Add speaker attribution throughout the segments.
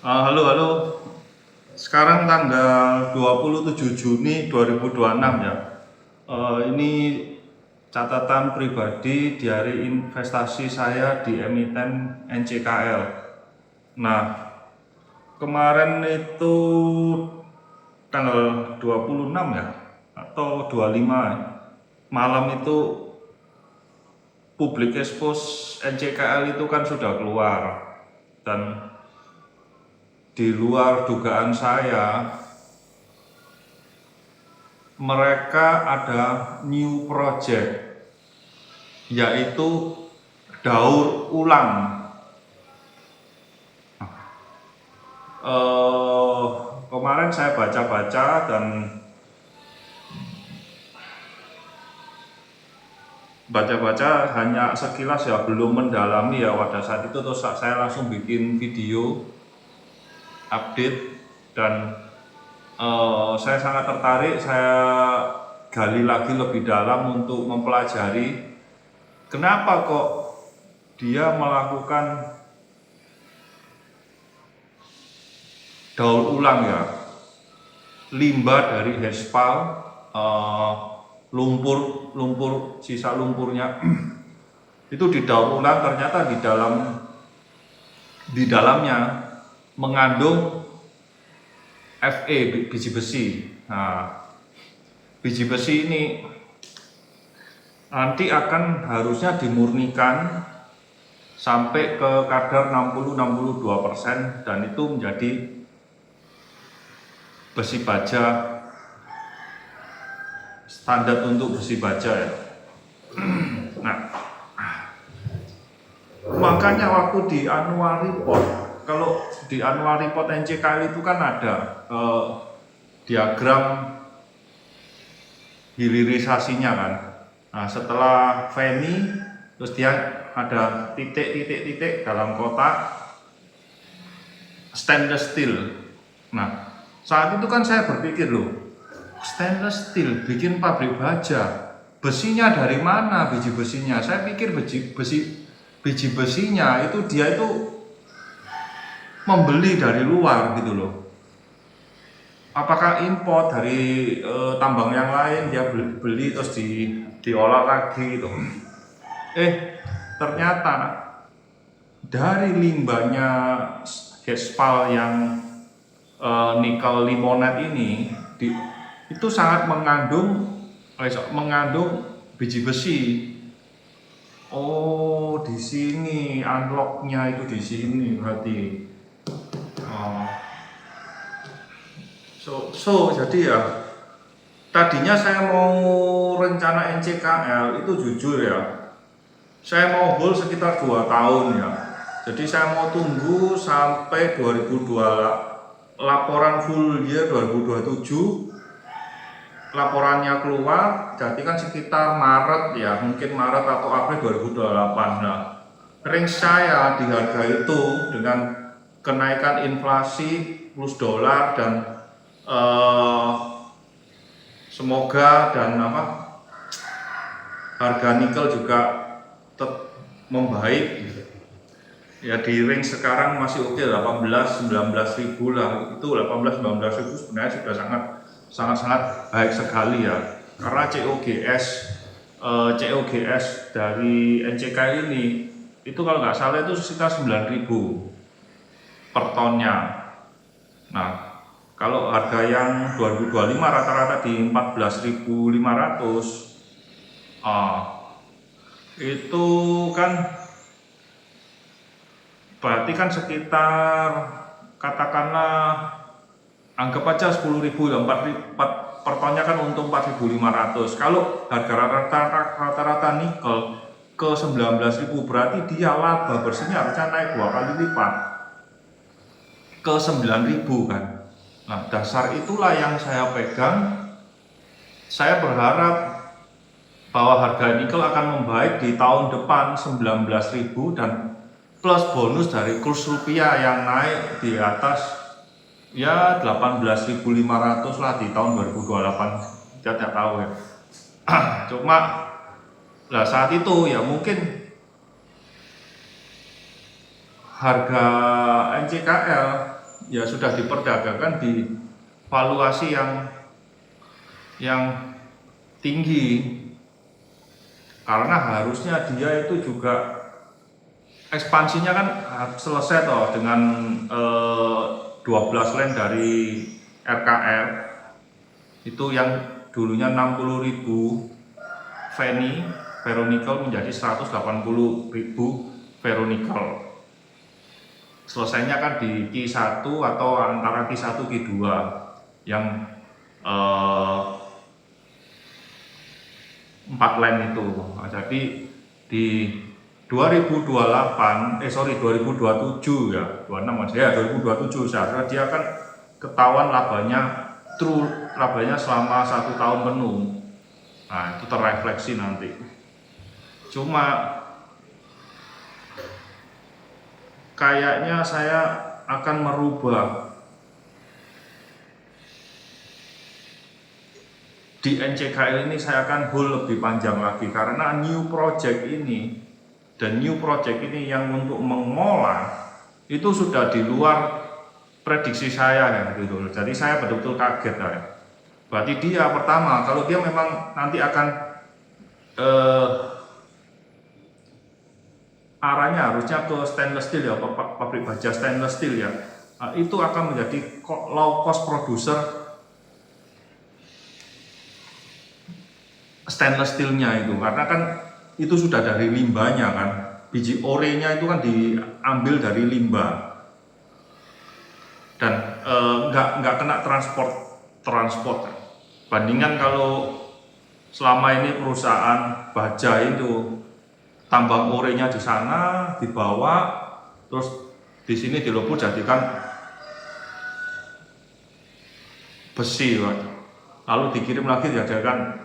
Speaker 1: Halo, halo. Sekarang tanggal 27 Juni 2026 ya. Ini catatan pribadi di hari investasi saya di emiten NCKL. Nah, kemarin itu tanggal 26 ya atau 25 ya, malam itu publik expose NCKL itu kan sudah keluar, dan di luar dugaan saya, mereka ada new project, yaitu daur ulang. Kemarin saya baca-baca dan hanya sekilas ya, belum mendalami ya pada saat itu. Terus saya langsung bikin video update dan saya sangat tertarik. Saya gali lagi lebih dalam untuk mempelajari kenapa kok dia melakukan daur ulang ya, limbah dari HESPAL, lumpur sisa lumpurnya itu didaur ulang. Ternyata di dalamnya mengandung Fe, biji besi. Nah, biji besi ini nanti akan harusnya dimurnikan sampai ke kadar 60-62%, dan itu menjadi besi baja, standar untuk besi baja ya. Nah, makanya waktu di annual report, kalau di annual report NCKL itu kan ada diagram hilirisasinya kan. Nah, setelah Feni, terus dia ada titik-titik dalam kotak stainless steel. Nah, saat itu kan saya berpikir, loh, stainless steel bikin pabrik baja, besinya dari mana? Biji besinya, saya pikir biji besinya itu dia itu membeli dari luar gitu loh. Apakah import dari tambang yang lain, dia beli terus diolah lagi gitu. Ternyata dari limbahnya HESPAL yang nikel limonate ini itu sangat mengandung biji besi. Oh, di sini unlocknya itu, di sini berarti. Jadi ya, tadinya saya mau rencana NCKL itu, jujur ya, saya mau hold sekitar 2 tahun ya. Jadi saya mau tunggu sampai 2020, laporan full year 2027 laporannya keluar. Jadi kan sekitar Maret ya, mungkin Maret atau April 2028. Nah, range saya di harga itu dengan kenaikan inflasi plus dolar dan semoga dan harga nikel juga membaik ya, di range sekarang masih oke, 18-19 ribu lah. Itu 18-19 ribu sebenarnya sudah sangat baik sekali ya, karena COGS dari NCK ini itu kalau nggak salah itu sekitar 9.000 per tonnya. Nah, kalau harga yang 2025 rata-rata di 14.500, itu kan berarti kan sekitar, katakanlah anggap aja 10.000 ya, 4 per tonnya kan untung 4.500. Kalau harga rata-rata nikel ke 19.000, berarti dia laba bersihnya harusnya naik 2 kali lipat ke 9.000 kan. Nah, dasar itulah yang saya pegang. Saya berharap bahwa harga nikel akan membaik di tahun depan 19.000, dan plus bonus dari kurs rupiah yang naik di atas ya 18.500 lah di tahun 2028. Kita tidak tahu ya. Cuma saat itu ya mungkin harga NCKL ya sudah diperdagangkan di valuasi yang tinggi, karena harusnya dia itu juga ekspansinya kan selesai toh dengan 12 lane dari RKL itu yang dulunya 60.000 veronical menjadi 180.000 veronical. Selesainya kan di Q1 atau antara Q1 Q2 yang 4 lane itu. Nah, jadi di 2027 ya, 26 ya, 2027 seharusnya dia kan ketahuan labanya selama 1 tahun penuh. Nah, itu terrefleksi nanti. Cuma kayaknya saya akan merubah di NCKL ini. Saya akan hold lebih panjang lagi karena new project ini yang untuk mengolah itu sudah di luar prediksi saya ya gitu. Jadi saya betul-betul kaget ya. Berarti dia pertama, kalau dia memang nanti akan arahnya harusnya ke stainless steel ya, pabrik baja stainless steel ya, itu akan menjadi low cost producer stainless steelnya itu, karena kan itu sudah dari limbahnya kan, biji orenya itu kan diambil dari limbah dan nggak kena transport. Bandingkan kalau selama ini perusahaan baja itu tambang orenya di sana dibawa, terus di sini dilebur jadikan besi, lalu dikirim lagi jadikan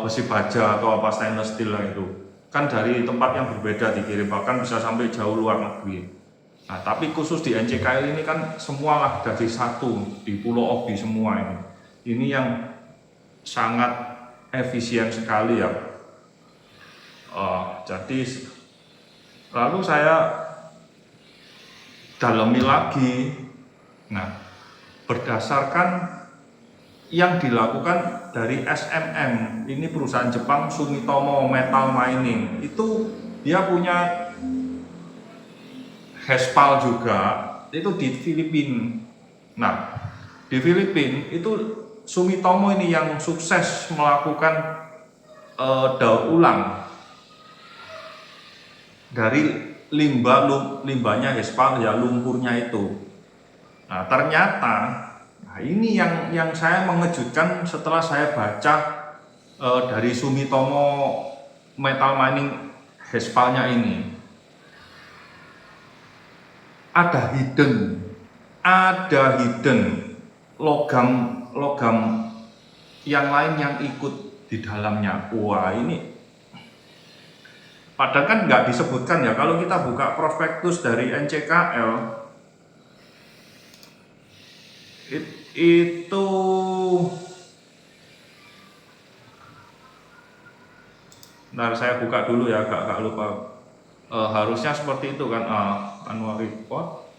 Speaker 1: besi baja atau apa stainless steel lah itu. Kan dari tempat yang berbeda dikirim, bahkan bisa sampai jauh luar negeri. Nah, tapi khusus di NCKL ini kan semua lah dari satu di Pulau Obi semua ini. Ini yang sangat efisien sekali ya. Jadi lalu saya dalami lagi. Nah, berdasarkan yang dilakukan dari SMM, ini perusahaan Jepang, Sumitomo Metal Mining, itu dia punya HESPAL juga, itu di Filipina. Nah, di Filipina itu Sumitomo ini yang sukses melakukan daur ulang dari limbahnya HESPAL ya, lumpurnya itu. Nah, ternyata ini yang saya mengejutkan setelah saya baca dari Sumitomo Metal Mining HESPAL-nya ini. Ada hidden logam yang lain yang ikut di dalamnya. Wah, ini padahal kan nggak disebutkan ya. Kalau kita buka prospektus dari NCKL itu Bentar, saya buka dulu ya, agak lupa. Harusnya seperti itu kan, annual report.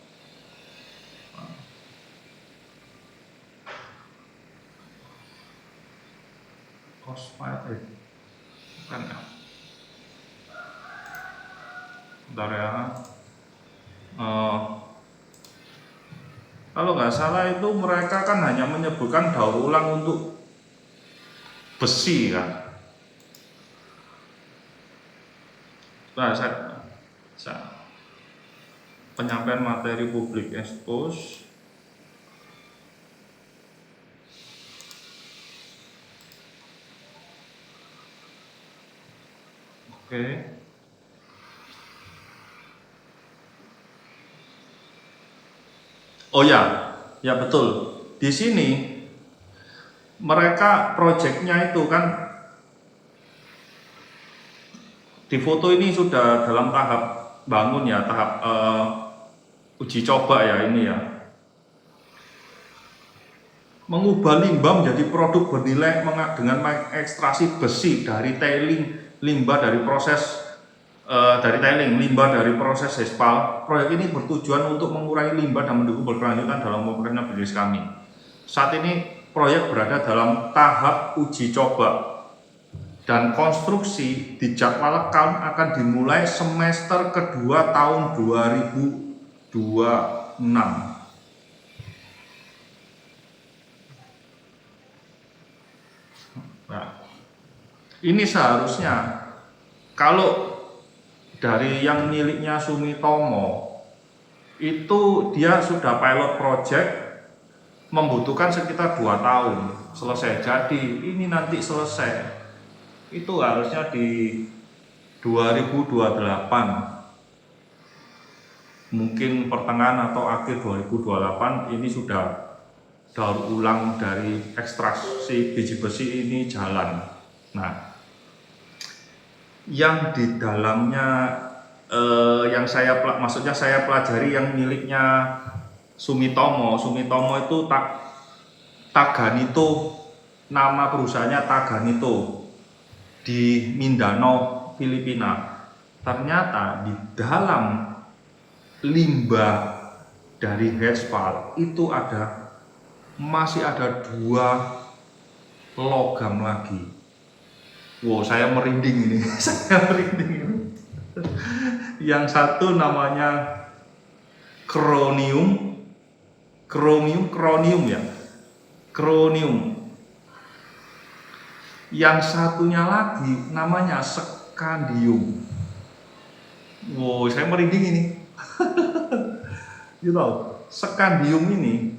Speaker 1: Cost file kan ya. Bentar ya. Kalau nggak salah itu mereka kan hanya menyebutkan daur ulang untuk besi kan. Nah, saya penyampaian materi publik expose. Oke. Oh ya betul. Di sini mereka proyeknya itu kan di foto ini sudah dalam tahap bangun ya, tahap uji coba ya ini ya. Mengubah limbah menjadi produk bernilai dengan mengekstraksi besi dari tailing limbah dari proses dari tiling, limbah dari proses HESPAL. Proyek ini bertujuan untuk mengurangi limbah dan mendukung berkelanjutan dalam pembangunan bisnis kami. Saat ini proyek berada dalam tahap uji coba dan konstruksi dijadwalkan akan dimulai semester kedua tahun 2026. Nah, ini seharusnya kalau dari yang miliknya Sumitomo itu dia sudah pilot project membutuhkan sekitar 2 tahun selesai. Jadi ini nanti selesai itu harusnya di 2028, mungkin pertengahan atau akhir 2028 ini sudah daur ulang dari ekstraksi biji besi ini jalan. Nah, yang di dalamnya yang maksudnya saya pelajari yang miliknya Sumitomo itu Taganito, nama perusahaannya Taganito di Mindanao, Filipina. Ternyata di dalam limbah dari HESPAL itu masih ada 2 logam lagi. Wow, saya merinding ini. Saya merinding ini. Yang satu namanya kronium ya. Kronium. Yang satunya lagi namanya scandium. Wow, saya merinding ini. You know, scandium ini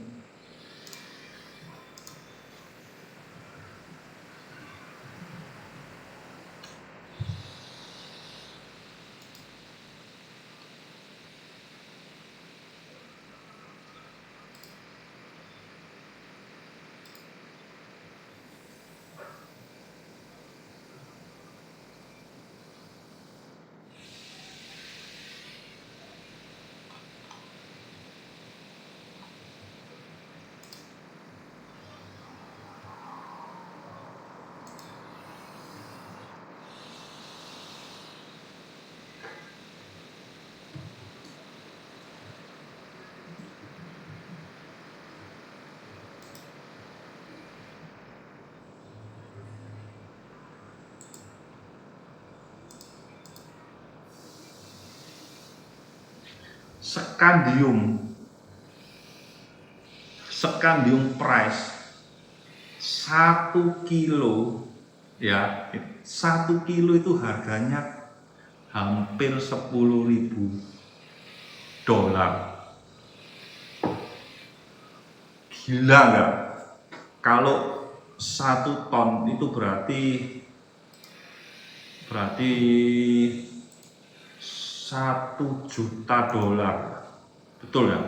Speaker 1: scandium price 1 kilo ya, 1 kilo itu harganya hampir $10.000. Gila nggak? Kalau 1 ton itu berarti $1 juta, betul ya?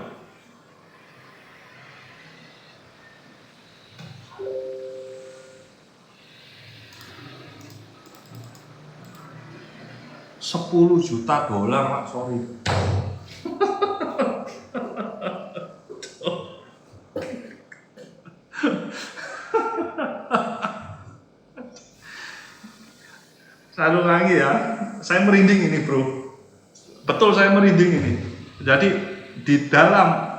Speaker 1: $10 juta, Pak, sorry. Saya ulangi ya, saya merinding ini bro, betul saya merinding ini. Jadi di dalam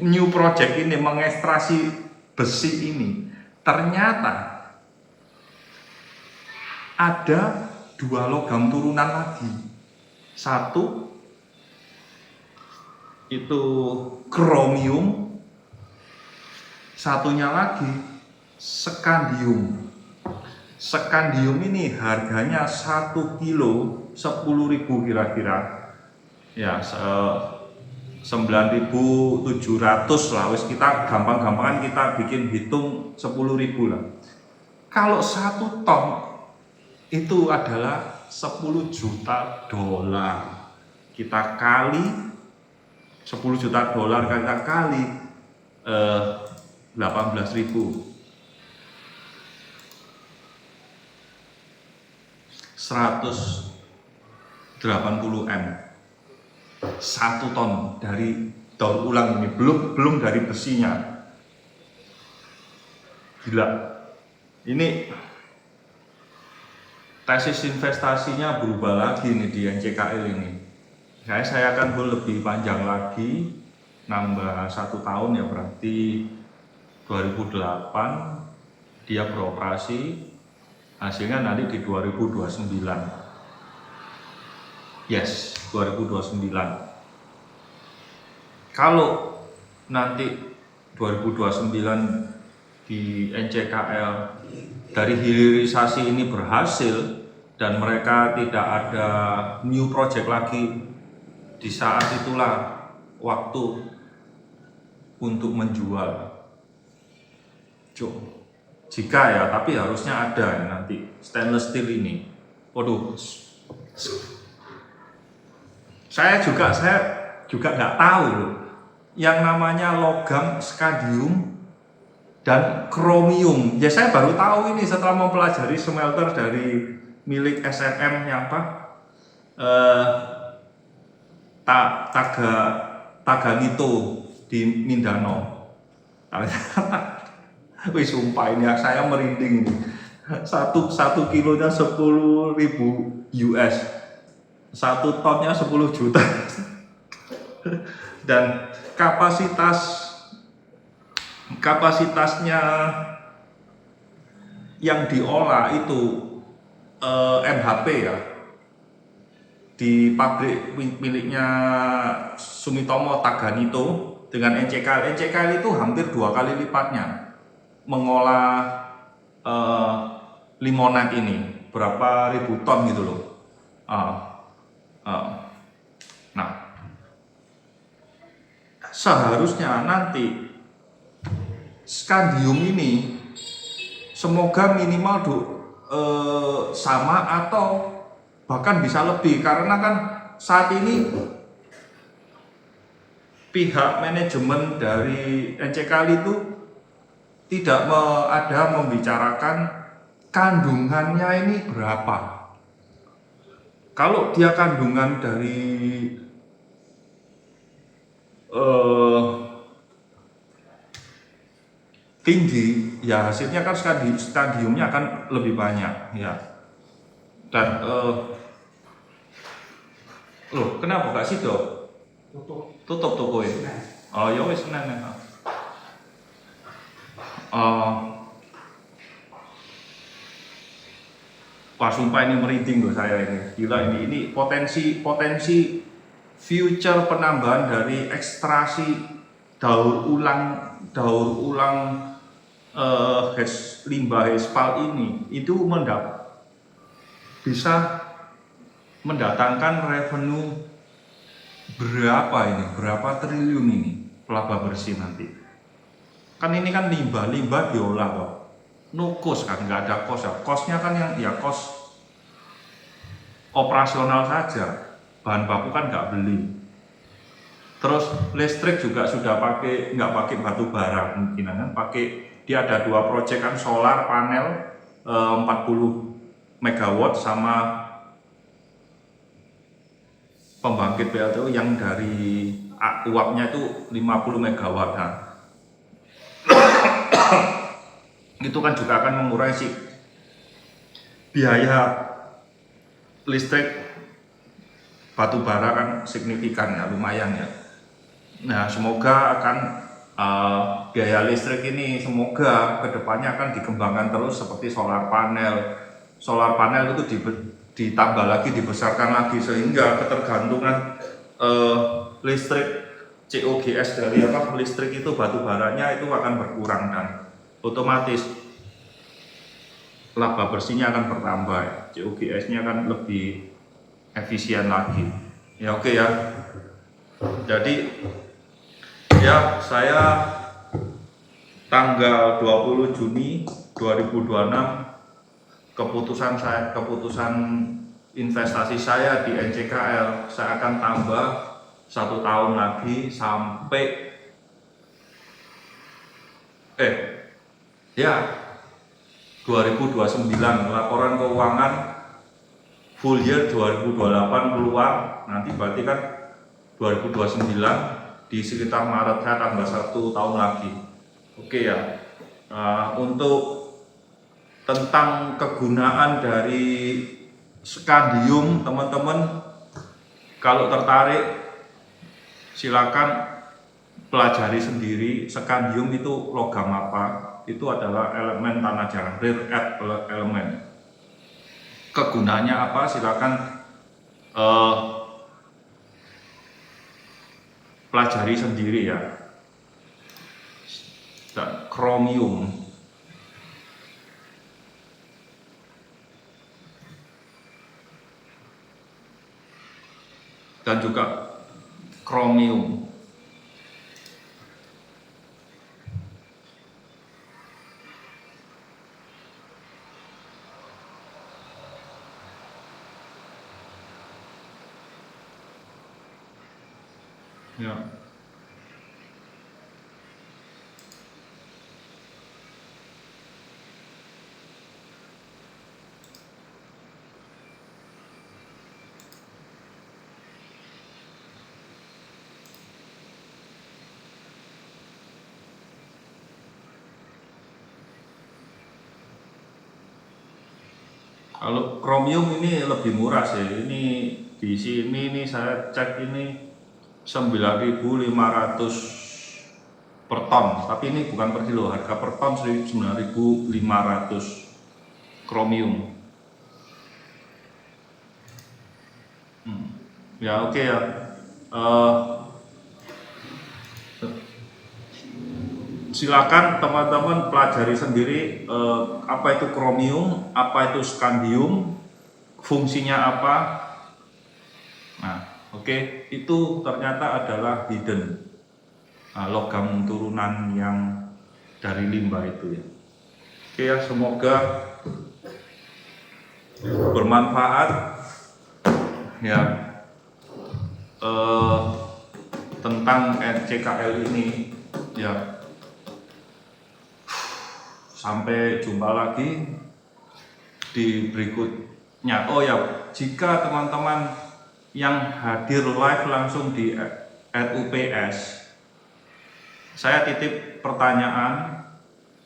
Speaker 1: new project ini mengekstraksi besi ini ternyata ada 2 logam turunan lagi. Satu itu kromium, satunya lagi scandium. Scandium ini harganya 1 kilo 10.000 kira-kira ya, 9.700 lah, wis kita gampang-gampangan kita bikin hitung 10.000 lah. Kalau 1 ton itu adalah $10 juta. Kita kali 10 juta dolar, kita kali 18.000, 180 M 1 ton dari daur ulang ini, belum dari besinya. Gila ini. tesis investasinya berubah lagi nih di NCKL ini. Saya akan lebih panjang lagi, nambah 1 tahun ya, berarti 2008 dia beroperasi, hasilnya nanti di 2029. Yes, 2029. Kalau nanti 2029 di NCKL dari hilirisasi ini berhasil dan mereka tidak ada new project lagi, di saat itulah waktu untuk menjual. Jika ya, tapi harusnya ada nanti stainless steel ini. Waduh, saya juga nggak tahu loh yang namanya logam, skadium, dan kromium. Ya saya baru tahu ini setelah mempelajari smelter dari milik SNM yang Taganito di Mindanao. Wih sumpah ini saya merinding nih. Satu kilonya 10.000 US, 1 tonnya 10 juta. Dan kapasitasnya yang diolah itu MHP ya, di pabrik miliknya Sumitomo Taganito dengan NCKL itu hampir 2 kali lipatnya mengolah limonat ini, berapa ribu ton gitu loh. Nah, seharusnya nanti skadium ini semoga minimal sama atau bahkan bisa lebih, karena kan saat ini pihak manajemen dari NCKL itu tidak ada membicarakan kandungannya ini berapa. Kalau dia kandungan dari tinggi, ya hasilnya kan skadiumnya akan lebih banyak ya. Dan loh, kenapa gak sih dok? Tutup toko ini. Oh ya wis Senin. Wah sumpah ini merinding loh saya ini. Gila ini potensi future penambahan dari ekstraksi daur ulang limbah HESPAL ini itu bisa mendatangkan revenue berapa triliun ini laba bersih nanti. Kan ini kan limbah diolah kok, no cost kan, nggak ada cost ya. Costnya kan yang cost operasional saja, bahan baku kan nggak beli. Terus listrik juga sudah nggak pakai batu bara, mungkin kan dia ada 2 proyek kan, solar panel 40 megawatt sama pembangkit PLTU yang dari uapnya itu 50 megawatt. Nah, itu kan juga akan mengurangi biaya listrik batu bara kan signifikan ya, lumayan ya. Nah semoga akan biaya listrik ini semoga kedepannya akan dikembangkan terus seperti solar panel itu ditambah lagi, dibesarkan lagi, sehingga ketergantungan listrik COGS dari listrik itu batu baranya itu akan berkurang dan otomatis laba bersihnya akan bertambah, COGS-nya akan lebih efisien lagi. Ya oke ya. Jadi ya saya tanggal 20 Juni 2026 keputusan investasi saya di NCKL, saya akan tambah 1 tahun lagi sampai 2029 laporan keuangan full year 2028 keluar, nanti berarti kan 2029 di sekitar Maret saya tambah 1 tahun lagi. Oke ya. Untuk tentang kegunaan dari skandium, teman-teman kalau tertarik silakan pelajari sendiri. Skandium itu logam apa? Itu adalah elemen tanah jarang, rare earth elemen. Kegunaannya apa? Silakan pelajari sendiri ya. Dan kromium, dan juga kromium. Ya. Kalau kromium ini lebih murah sih. Ini di sini nih saya cek ini 9.500 per ton. Tapi ini bukan per kilo, harga per ton 9.500 kromium. Ya oke ya. Silakan teman-teman pelajari sendiri apa itu kromium, apa itu skandium, fungsinya apa. Nah, oke, itu ternyata adalah hidden logam turunan yang dari limbah itu ya. Oke ya, semoga bermanfaat ya tentang NCKL ini ya. Sampai jumpa lagi di berikutnya. Oh ya, jika teman-teman yang hadir live langsung di RUPS, saya titip pertanyaan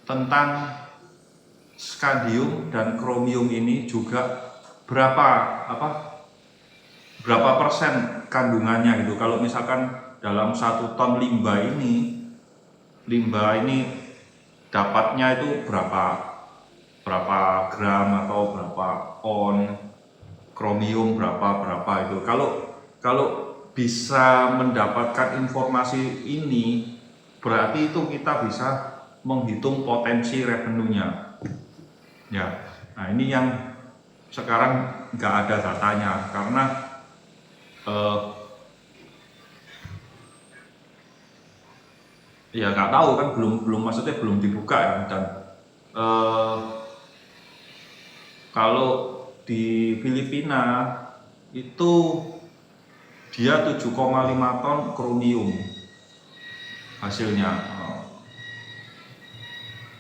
Speaker 1: tentang skandium dan kromium ini juga berapa persen kandungannya gitu. Kalau misalkan dalam 1 ton limbah ini dapatnya itu berapa gram atau berapa on, kromium berapa itu. Kalau bisa mendapatkan informasi ini, berarti itu kita bisa menghitung potensi revenue-nya ya. Nah ini yang sekarang nggak ada datanya karena ya nggak tahu kan, maksudnya belum dibuka ya. Dan kalau di Filipina itu dia 7,5 ton kromium hasilnya.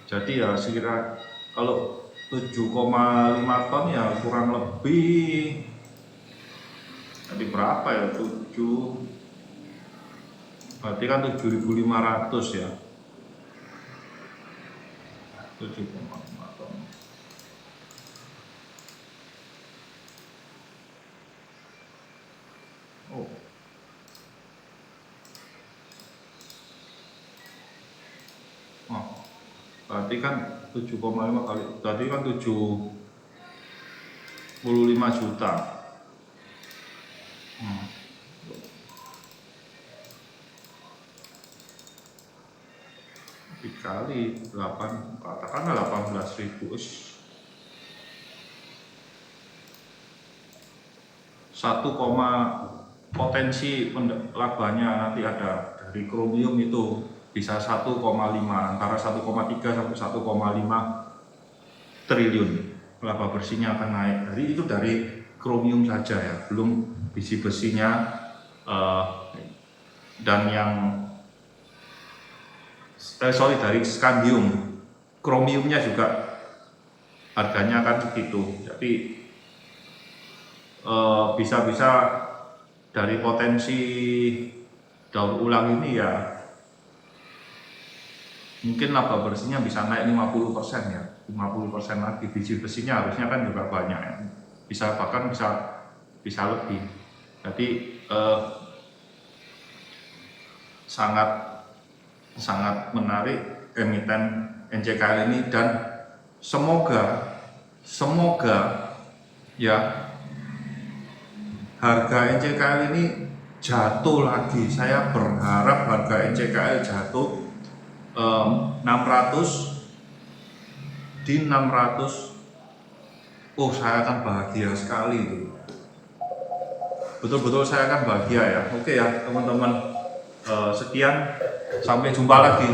Speaker 1: Jadi ya sekira kalau 7,5 ton ya kurang lebih tadi berapa ya, 7 berarti kan 7.500 ya, 7,5 ton. Berarti kan 7,5 kali, berarti kan 75 juta. Dikali 8, katakanlah 18.000, 1, potensi labanya nanti ada dari kromium itu bisa 1,5, antara 1,3 sampai 1,5 triliun laba bersihnya akan naik. Jadi itu dari kromium saja ya, belum besi-besinya dan yang dari skandium. Kromiumnya juga harganya kan segitu. Jadi bisa-bisa dari potensi daur ulang ini ya mungkin laba bersihnya bisa naik 50% ya. 50% lagi. Biji besinya harusnya kan juga banyak ya. Bahkan bisa lebih. Jadi sangat menarik emiten NCKL ini, dan semoga ya harga NCKL ini jatuh lagi. Saya berharap harga NCKL jatuh 600 di 600. Oh, saya akan bahagia sekali itu. Betul-betul saya akan bahagia ya. Oke ya teman-teman, sekian, sampai jumpa lagi.